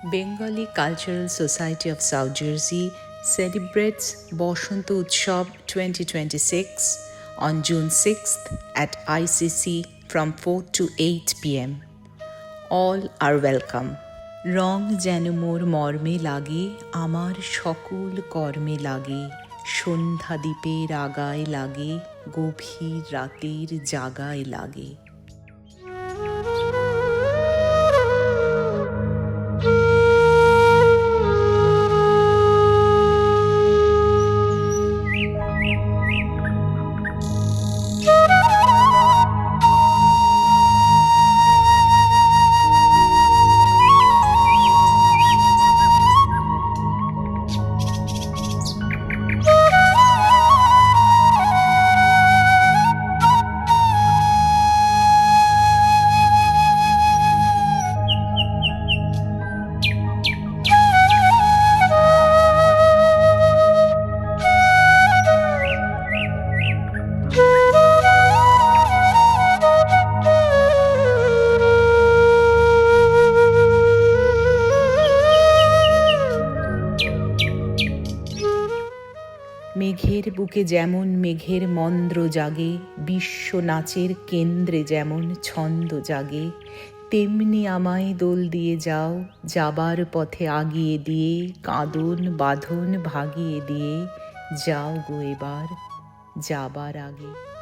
Bengali Cultural Society of South Jersey celebrates Boshanto Utsav 2026 on June 6th at ICC from 4 to 8 p.m. All are welcome. রং যেন মোর মর্মে লাগে, আমার সকল কর্মে লাগে, সন্ধ্যা দ্বীপের আগায় লাগে, গভীর রাতের জাগায় লাগে। মেঘের বুকে যেমন মেঘের মন্দ্র জাগে, বিশ্ব নাচের কেন্দ্রে যেমন ছন্দ জাগে, তেমনি আমায় দোল দিয়ে যাও, যাবার পথে আগিয়ে দিয়ে, কাঁদন বাঁধন ভাগিয়ে দিয়ে, যাও গো এবার যাবার আগে।